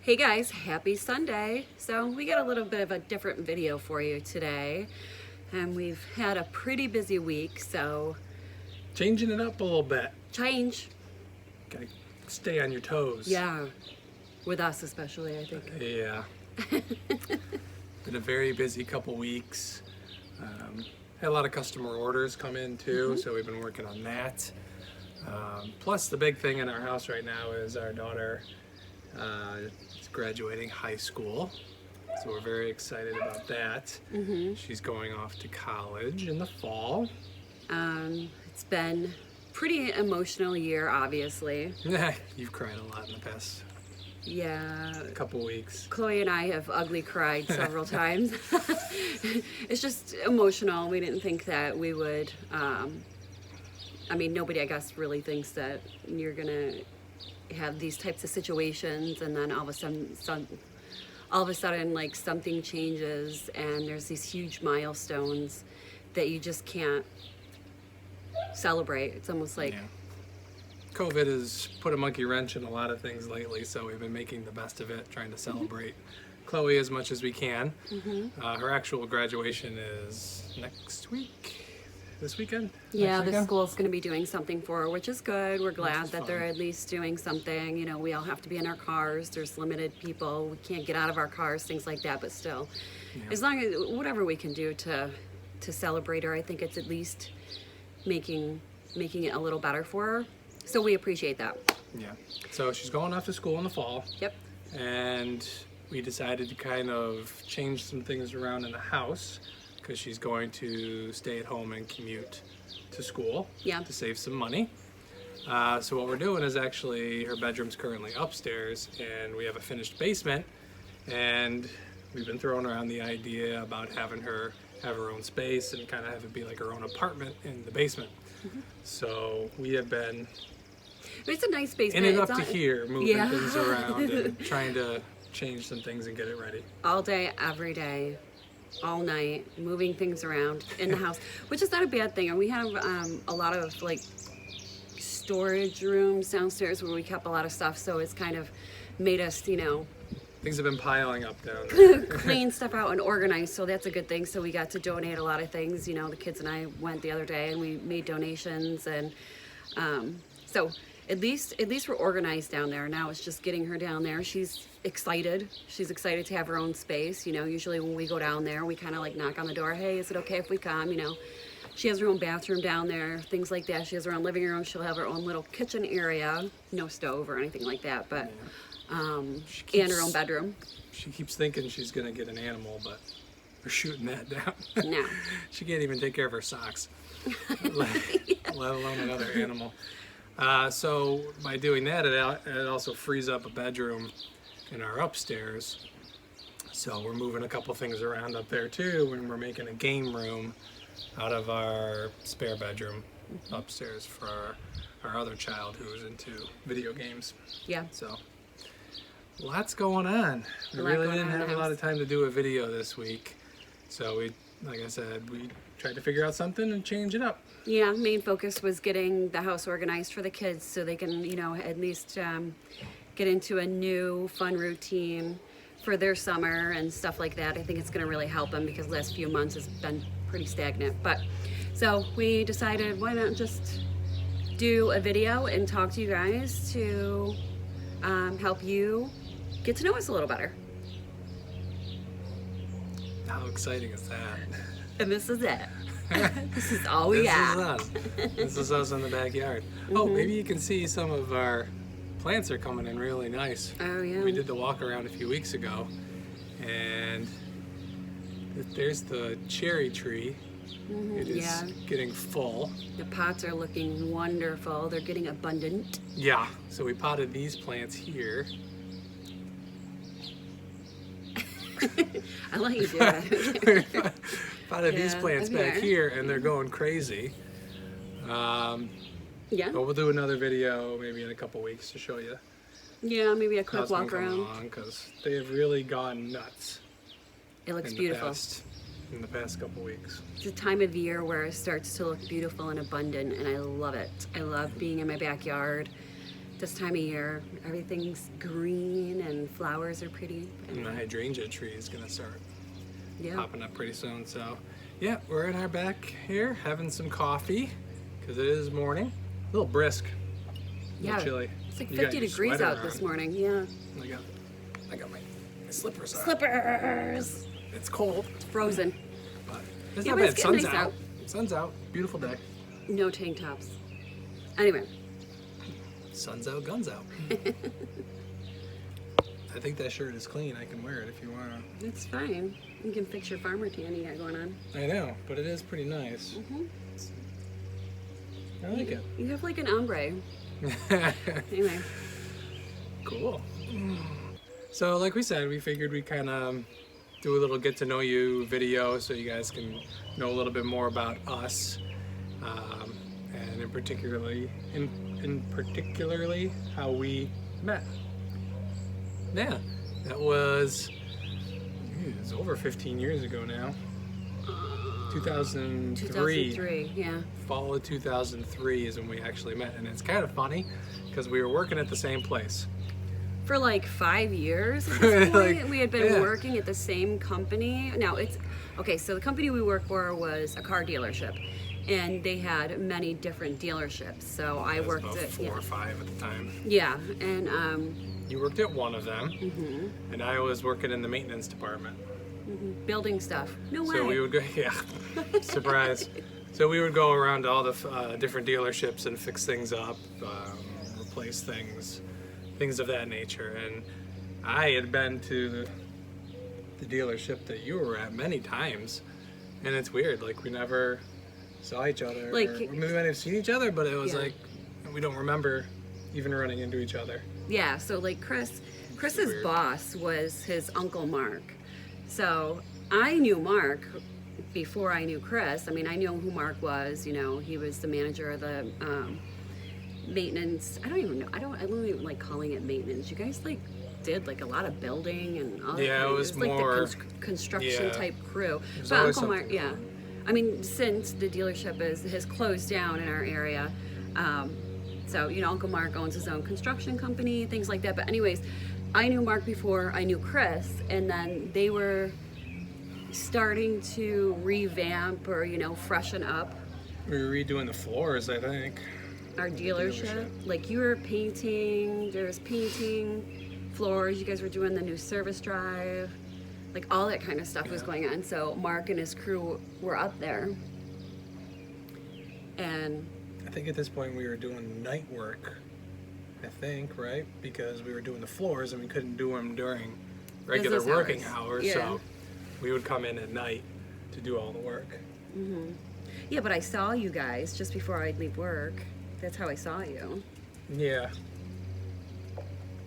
Hey guys, happy Sunday. So we got a little bit of a different video for you today. And we've had a pretty busy week, so Changing it up a little bit. change. Gotta stay on your toes. Yeah, with us especially, I think. Yeah. Been a very busy couple weeks. Had a lot of customer orders come in too, so we've been working on that. Plus the big thing in our house right now is our daughter is graduating high school. So we're very excited about that. She's going off to college in the fall. It's been pretty emotional year, obviously. You've cried a lot in the past Yeah. couple weeks. Chloe and I have ugly cried several times. It's just emotional. We didn't think that we would, nobody, I guess, really thinks that you're gonna have these types of situations and then all of a sudden, like, something changes and there's these huge milestones that you just can't celebrate. It's almost like, Yeah. COVID has put a monkey wrench in a lot of things lately, so we've been making the best of it, trying to celebrate Chloe as much as we can. Her actual graduation is next week, this weekend? yeah, Next the weekend? school's going to be doing something for her, which is good. We're glad is that they're fun. at least doing something. You know, we all have to be in our cars. There's limited people. We can't get out of our cars, things like that. But still, as long as whatever we can do to celebrate her, I think it's at least making it a little better for her. So we appreciate that. Yeah. So she's going off to school in the fall, Yep. and we decided to kind of change some things around in the house because she's going to stay at home and commute to school Yeah. to save some money. So what we're doing is actually her bedroom's currently upstairs, and we have a finished basement, and we've been throwing around the idea about having her have her own space and kind of have it be like her own apartment in the basement. So we have been It's a nice basement. in it up It's to not- here, moving Yeah. things around and trying to change some things and get it ready. all day, every day, all night, moving things around in the house, which is not a bad thing. And we have a lot of like storage rooms downstairs where we kept a lot of stuff, so it's kind of made us, Things have been piling up down there. clean stuff out and organize. So that's a good thing. So we got to donate a lot of things. You know, the kids and I went the other day and we made donations, and so at least we're organized down there. Now it's just getting her down there. She's excited. She's excited to have her own space. You know, usually when we go down there, we kind of like knock on the door. Hey, is it okay if we come? You know, she has her own bathroom down there, things like that. She has her own living room. She'll have her own little kitchen area, no stove or anything like that, but and her own bedroom. She keeps thinking she's gonna get an animal, but we're shooting that down. No. She can't even take care of her socks, let alone another animal. So by doing that, it also frees up a bedroom in our upstairs. So we're moving a couple things around up there too, and we're making a game room out of our spare bedroom upstairs for our other child who's into video games. Yeah. So lots going on. We A lot really going didn't on in have the a lot house. of time to do a video this week. So like I said, we tried to figure out something and change it up. Yeah, main focus was getting the house organized for the kids so they can, at least get into a new fun routine for their summer and stuff like that. I think it's going to really help them because the last few months has been pretty stagnant. But so we decided, why not just do a video and talk to you guys to help you get to know us a little better. How exciting is that? And this is it. This is all we This got. is us. This is us in the backyard. Oh, maybe you can see some of our plants are coming in really nice. Oh, yeah. We did the walk around a few weeks ago, and there's the cherry tree. It is yeah. getting full. The pots are looking wonderful. They're getting abundant. Yeah, so we potted these plants here. I let you do it. Potted these Yeah, plants over back there. here, and they're going crazy. Yeah. But we'll do another video maybe in a couple weeks to show you Yeah, maybe a quick how's been walk coming around. along, because they have really gone nuts It looks in beautiful. in the past couple weeks. It's a time of year where it starts to look beautiful and abundant, and I love it. I love being in my backyard this time of year. Everything's green and flowers are pretty. And the hydrangea tree is gonna start Yeah. popping up pretty soon. So, yeah, we're in our back here having some coffee because it is morning. A little brisk, a little chilly. It's like You got 50 your degrees sweater out this on. morning. Yeah. I got my slippers on. Slippers. It's cold, It's frozen. but it's Yeah, not but bad. it's getting Sun's nice out. out. Sun's out. Beautiful day. No tank tops. Anyway. Sun's out, guns out. I think that shirt is clean. I can wear it if you want. It's fine. You can fix your farmer tan you got going on. I know, but it is pretty nice. I like it. You have like an ombre. Anyway. Cool. So, like we said, we figured we'd kind of do a little get to know you video so you guys can know a little bit more about us, and in particularly how we met. Yeah, that was it's over 15 years ago now. 2003. 2003, yeah. Fall of 2003 is when we actually met, and it's kind of funny because we were working at the same place. For like 5 years at this point, Like, we had been yeah. working at the same company. Now it's, okay, so the company we worked for was a car dealership, and they had many different dealerships. So I It was worked about at, 4 or 5 at the time. yeah, and You worked at one of them, and I was working in the maintenance department. building stuff. No way. So we would go, yeah, surprise. So we would go around to all the different dealerships and fix things up, replace things of that nature. And I had been to the dealership that you were at many times, and it's weird. Like we never saw each other. Like- Or we might have seen each other, but it was Yeah. like we don't remember even running into each other. Yeah, so like Chris's weird. boss was his uncle Mark. So I knew Mark before I knew Chris. I mean, I knew who Mark was. You know, he was the manager of the maintenance. I don't even know. I don't even like calling it maintenance. You guys like did like a lot of building and all Yeah, that. it was like more- the construction yeah. type crew. There's But always Uncle Mark, something yeah. going I mean, since the dealership has closed down in our area, so you know, Uncle Mark owns his own construction company, things like that. But anyways, I knew Mark before I knew Chris, and then they were starting to revamp or freshen up We were redoing the floors, I think. our dealership. Like you were painting, there was painting floors. You guys were doing the new service drive, like all that kind of stuff was going on. So Mark and his crew were up there, and I think at this point we were doing night work, I think, right? Because we were doing the floors and we couldn't do them during regular Business working hours. hours, Yeah. so we would come in at night to do all the work. yeah, but I saw you guys just before I'd leave work. That's how I saw you. Yeah.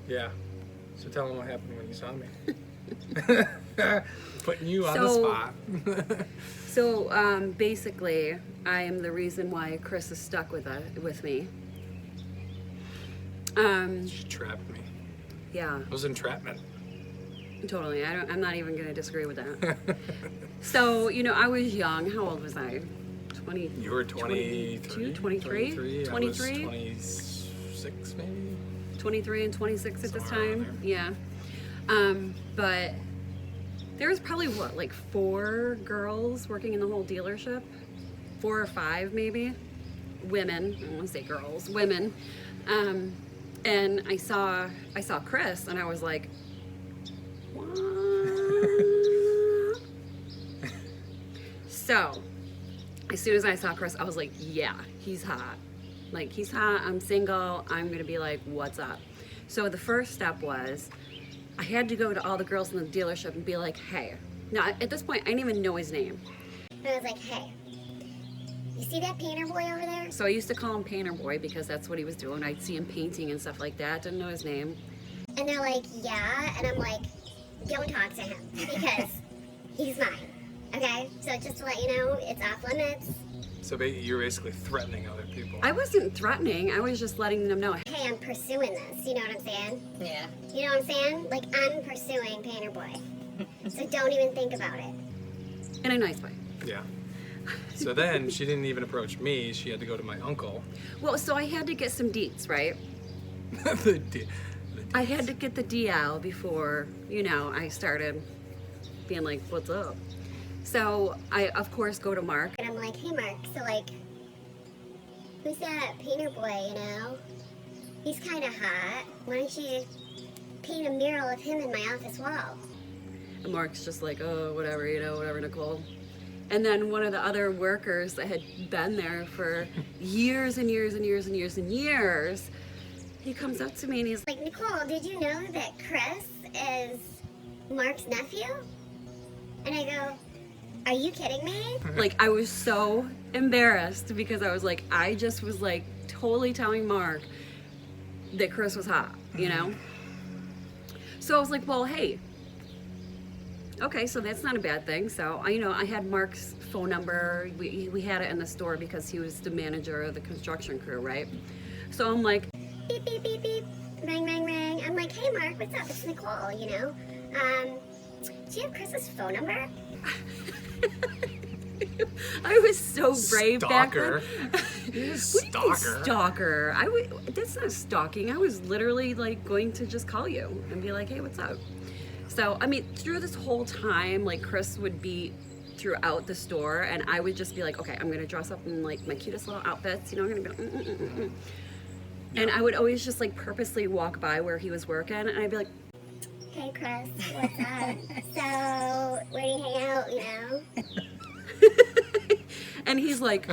Yeah. So tell them what happened when you saw me. Putting you on the So- spot. So basically, I am the reason why Chris is stuck with me. She trapped me. Yeah, It was entrapment. totally. I'm not even gonna disagree with that. So I was young. How old was I? 20. You were 23? 23? 23? I 23? was 26 maybe? 23 and 26 at this Somewhere around time. Yeah. But there was probably like 4 girls working in the whole dealership, 4 or 5 maybe, women. I don't want to say girls, women. And I saw Chris, and I was like, what? So, as soon as I saw Chris, I was like, yeah, he's hot. Like, he's hot, I'm single, I'm gonna be like, what's up? So the first step was, I had to go to all the girls in the dealership and be like, hey. Now, at this point, I didn't even know his name. And I was like, hey, you see that painter boy over there? So I used to call him Painter Boy because that's what he was doing. I'd see him painting and stuff like that, didn't know his name. And they're like, yeah. And I'm like, don't talk to him because he's mine. Okay? So just to let you know, it's off limits. So you're basically threatening other people. I wasn't threatening, I was just letting them know, Hey, I'm pursuing this. You know what I'm saying? Yeah. You know what I'm saying? Like, I'm pursuing painter boy. So don't even think about it. in a nice way. Yeah. So then she didn't even approach me. She had to go to my uncle. Well, so I had to get some deets, right? the I had to get the DL before, you know, I started being like, what's up? So I, of course, go to Mark. And I'm like, hey Mark, so like, who's that painter boy, you know? He's kind of hot. Why don't you paint a mural of him in my office wall? And Mark's just like, oh, whatever, you know, whatever, Nichole. And then one of the other workers that had been there for years and years and years and years and years, he comes up to me and he's Like, Nichole, did you know that Chris is Mark's nephew? And I go, are you kidding me? like, I was so embarrassed because I was like, I just was like totally telling Mark that Chris was hot, you know? So I was like, well, hey, okay, so that's not a bad thing. So I, you know, I had Mark's phone number. We had it in the store because he was the manager of the construction crew, right? So I'm like, Beep, beep, beep, beep. Ring, ring, ring. I'm like, hey Mark, what's up? It's Nichole, you know? Do you have Chris's phone number? I was so brave Stalker. back then. You're a What do you mean stalker. stalker? That's not stalking. I was literally like going to just call you and be like, hey, what's up? So, I mean, through this whole time, like Chris would be throughout the store and I would just be like, okay, I'm going to dress up in like my cutest little outfits. You know, I'm going to be like, And I would always just like purposely walk by where he was working and I'd be like, Hey Chris, what's up? So, where do you hang out, you know? and he's like,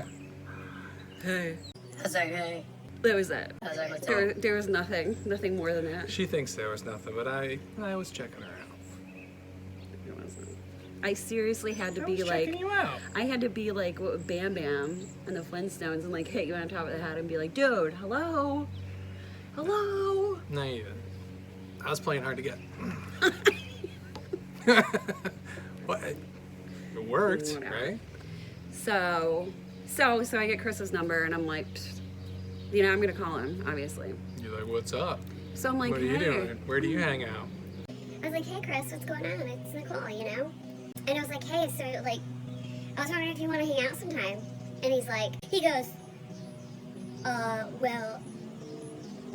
hey. I was like, hey. That was it. I was like, what's up? There was nothing more than that. She thinks there was nothing, but I was checking her out. It wasn't. I seriously had to I be was like, checking you out. I had to be like what, Bam Bam and the Flintstones and like hit you on top of the head and be like, dude, hello? Hello? No, you didn't. I was playing hard to get. What? It worked, Whatever. right? So I get Chris's number and I'm like, you know, I'm gonna call him, obviously. You're like, what's up? So I'm like, What are you hey. doing? Where do you hang out? I was like, hey Chris, what's going on? It's Nichole, you know? And I was like, hey, so like, I was wondering if you want to hang out sometime. And he goes, well,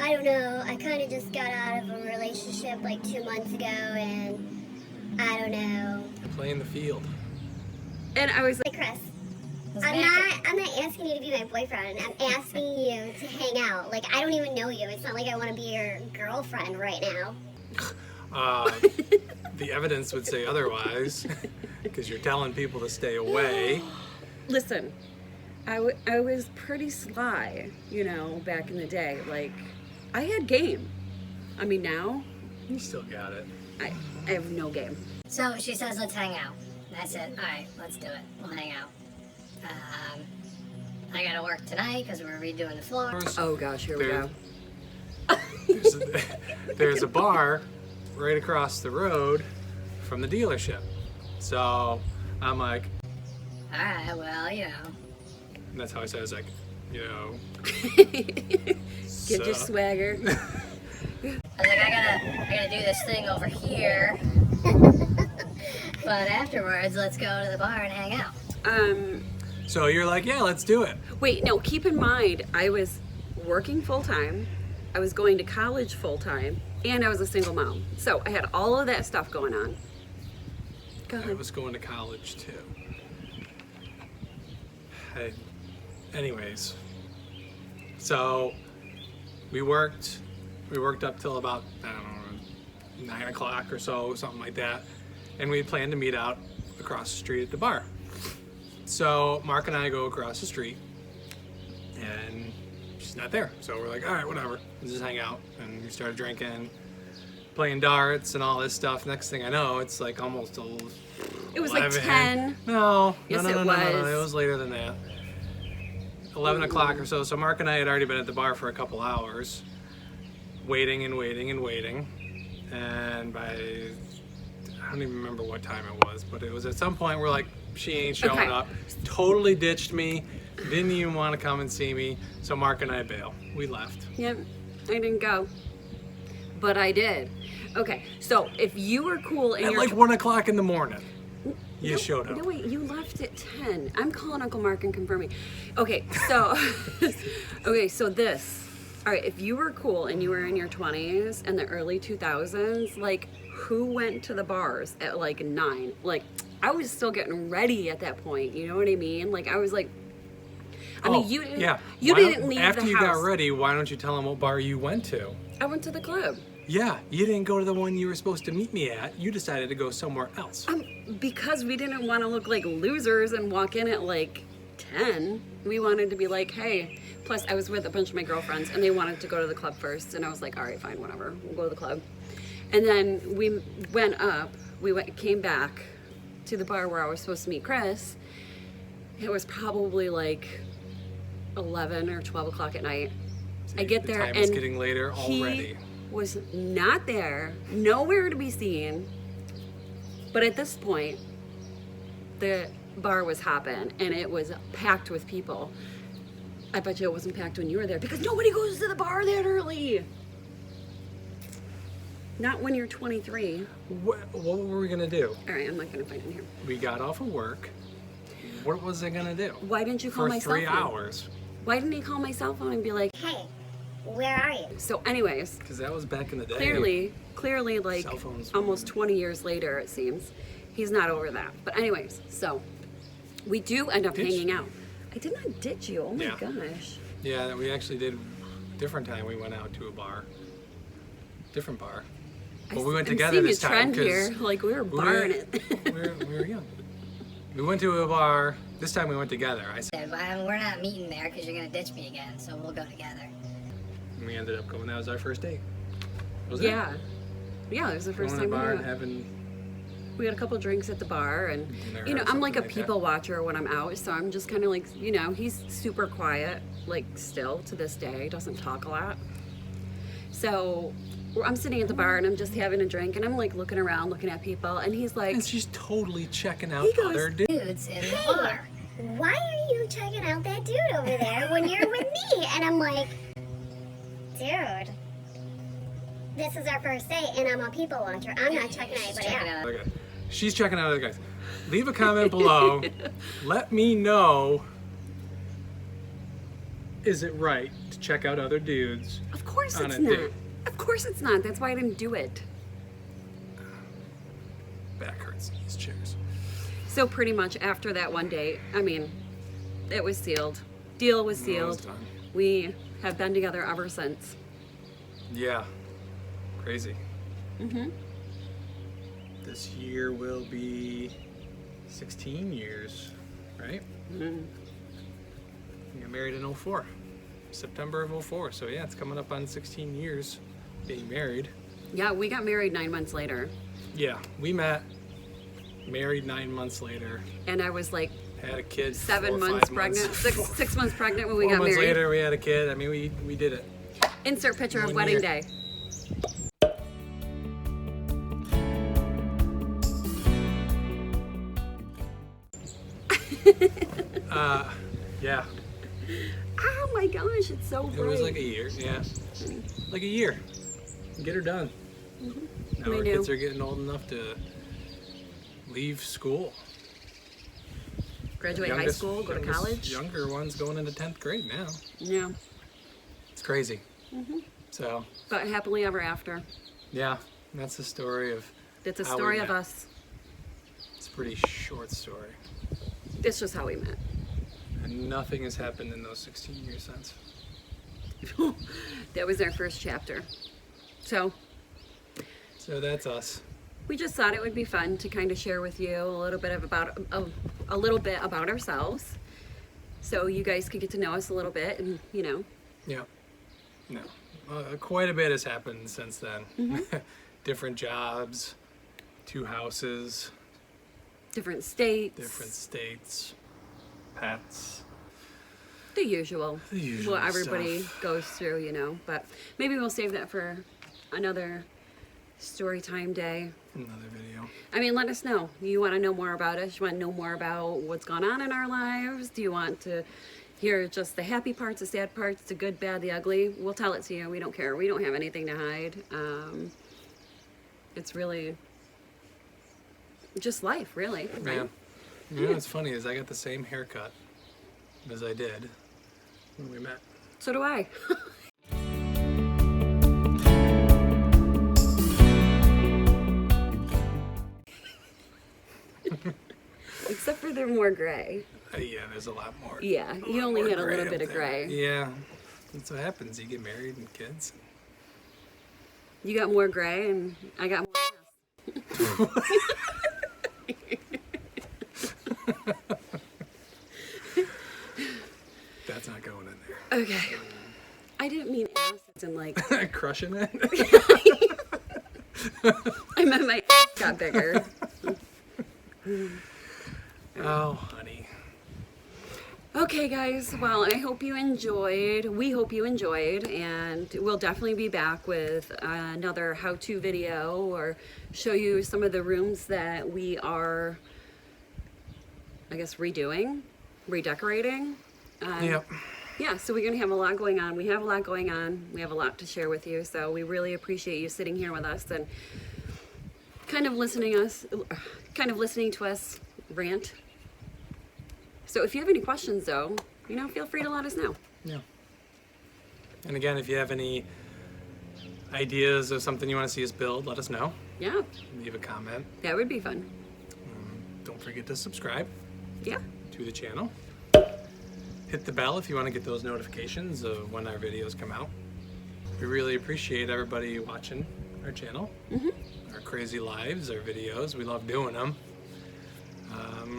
I don't know. I kind of just got out of a relationship like 2 months ago and I don't know. Play in the field. And I was like, Hey Chris, Who's I'm back? not asking you to be my boyfriend. I'm asking you to hang out. Like, I don't even know you. It's not like I want to be your girlfriend right now. The evidence would say otherwise, because you're telling people to stay away. listen, I was pretty sly, you know, back in the day. Like, I had game. I mean, now, You still got it. I have no game. So she says, let's hang out. I said, all right, let's do it. We'll hang out. I gotta work tonight because we're redoing the floor. Oh gosh, here we There- go. There's a bar right across the road from the dealership. So I'm like, All right, well, you know. and that's how I said, I was like, you know. Get your swagger. I was like, I gotta do this thing over here. But afterwards, let's go to the bar and hang out. So you're like, yeah, let's do it. Wait, no, keep in mind, I was working full time, I was going to college full time, and I was a single mom. So I had all of that stuff going on. Go I ahead. was going to college too. Hey, anyways, so we worked up till about, I don't know, 9 o'clock or so, something like that. And we planned to meet out across the street at the bar. So Mark and I go across the street and she's not there. So we're like, all right, whatever, let's just hang out. And we started drinking, playing darts and all this stuff. Next thing I know, it's like almost It was like 11. 10. No, Yes, no, it no, no, no, was. it was later than that. 11 o'clock or so. So Mark and I had already been at the bar for a couple hours, waiting and waiting and waiting. And by, I don't even remember what time it was, but it was at some point we're like, she ain't showing Okay. up. Totally ditched me. Didn't even want to come and see me. So Mark and I bail. We left. Yep, I didn't go. But I did. Okay, so if you were cool and At you're like 1 o'clock in the morning, you showed up. No, wait, you left at 10. I'm calling Uncle Mark and confirming. Okay, so okay, so this All right, if you were cool and you were in your 20s and the early 2000s, like, who went to the bars at like 9? Like, I was still getting ready at that point. You know what I mean? Like, I was like, I mean, you didn't, you Why didn't don't- leave after the you house. got ready, why don't you tell them what bar you went to? I went to the club. Yeah, you didn't go to the one you were supposed to meet me at. You decided to go somewhere else. Because we didn't want to look like losers and walk in at like 10. We wanted to be like, hey. Plus, I was with a bunch of my girlfriends and they wanted to go to the club first. And I was like, all right, fine, whatever. We'll go to the club. And then we went up. Came back to the bar where I was supposed to meet Chris. It was probably like 11 or 12 o'clock at night. I get The there time and is getting later already. he was not there, nowhere to be seen. But at this point, the bar was hopping and it was packed with people. I bet you it wasn't packed when you were there because nobody goes to the bar that early. Not when you're 23. What were we gonna do? All right, I'm not gonna find it here. We got off of work. What was I gonna do? Why didn't you call For my cell 3 phone? hours? Why didn't he call my cell phone and be like, Hey, where are you? so anyways, Because that was back in the day. clearly like Cell phones almost 20 years later, it seems, he's not over that. But anyways, so we do end up Ditch? hanging out. I did not ditch you. Oh my Yeah. gosh. Yeah, we actually did. Different time we went out to a bar. Different bar. But we went I'm together seeing this a trend time here. because Like we were barring it. we were young. We went to a bar. This time we went together. I said, Said, we're not meeting there because you're gonna ditch me again, so we'll go together. and we ended up going. That was our first date. Was Yeah. Yeah, it was the first Going to time the bar we and went. having. We had a couple drinks at the bar, and Dinner you know, or I'm like a something like that. people watcher when I'm out, so I'm just kind of like, you know, he's super quiet, like still to this day, doesn't talk a lot. So I'm sitting at the bar and I'm just having a drink, and I'm like looking around, looking at people, and he's like, And she's totally checking out He goes, other dudes. Dudes in the bar. Why are you checking out that dude over there when you're with me? And I'm like, dude, this is our first date and I'm a people watcher. I'm not checking anybody Check it out. out. Okay. She's checking out other guys. Leave a comment below. Let me know. Is it right to check out other dudes? of course On it's a not. date. Of course it's not. That's why I didn't do it. Back hurts. These chairs. So pretty much after that one date, I mean, it was sealed. Deal was No, it sealed. was done. We have been together ever since. Yeah. Crazy. Mm-hmm. This year will be 16 years, right? Mm-hmm. We got married in 04. September of 04. So yeah, it's coming up on 16 years being married. Yeah, we got married 9 months later, Yeah, we met, married 9 months later, and I was like had a kid 7 4 or 5 months pregnant, six months pregnant when we 4 got months married. later, we had a kid. I mean, we did it. Insert picture of 1 wedding year. day. Yeah, Oh my gosh, it's so it bright. was like a year. Yeah, like a year. Get her done. Now We our do. kids are getting old enough to leave school. Graduate high Youngest- school, go to youngest- college. Younger one's going into 10th grade now. Yeah, It's crazy. Mm-hmm. So, but happily ever after. yeah, that's the story of. It's a how we story of met. us. It's a pretty short story. It's just how we met. And nothing has happened in those 16 years since. That was our first chapter. So So that's us. we just thought it would be fun to kind of share with you a little bit a little bit about ourselves, so you guys could get to know us a little bit, and you know, Yeah. No. Quite a bit has happened since then. Mm-hmm. Different jobs, 2 houses, different states, different states, pets. the usual, The usual what everybody stuff. goes through, you know. But maybe we'll save that for another story time day. Another video. I mean, let us know. You want to know more about us? You want to know more about what's gone on in our lives? Do you want to hear just the happy parts, the sad parts, the good, bad, the ugly? We'll tell it to you. We don't care. We don't have anything to hide. It's really just life, really. Right? Yeah. You know what's funny is I got the same haircut as I did when we met. So do I. Except for they're more gray. Yeah, there's a lot more. Yeah, you only more had a gray little bit up of there. gray. Yeah, that's what happens. You get married and kids. You got more gray and I got more ass. That's not going in there. Okay. I didn't mean ass as in like, Crushing it. I meant my ass got bigger. Oh, honey. Okay, guys. Well, I hope you enjoyed. We hope you enjoyed, and we'll definitely be back with another how-to video or show you some of the rooms that we are, I guess, redoing, redecorating. Yep. Yeah, so we're going to have a lot going on. We have a lot going on. We have a lot to share with you, so we really appreciate you sitting here with us and kind of listening to us rant. So if you have any questions, though, feel free to let us know. Yeah. And again, if you have any ideas of something you want to see us build, let us know. Yeah, Leave a comment. that would be fun. Don't forget to subscribe Yeah. to the channel. Hit the bell if you want to get those notifications of when our videos come out. We really appreciate everybody watching our channel, our crazy lives, our videos. We love doing them.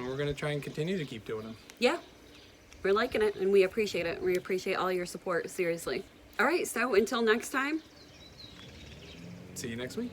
We're going to try and continue to keep doing them. Yeah, we're liking it, and we appreciate it. We appreciate all your support, seriously. All right, so until next time. See you next week.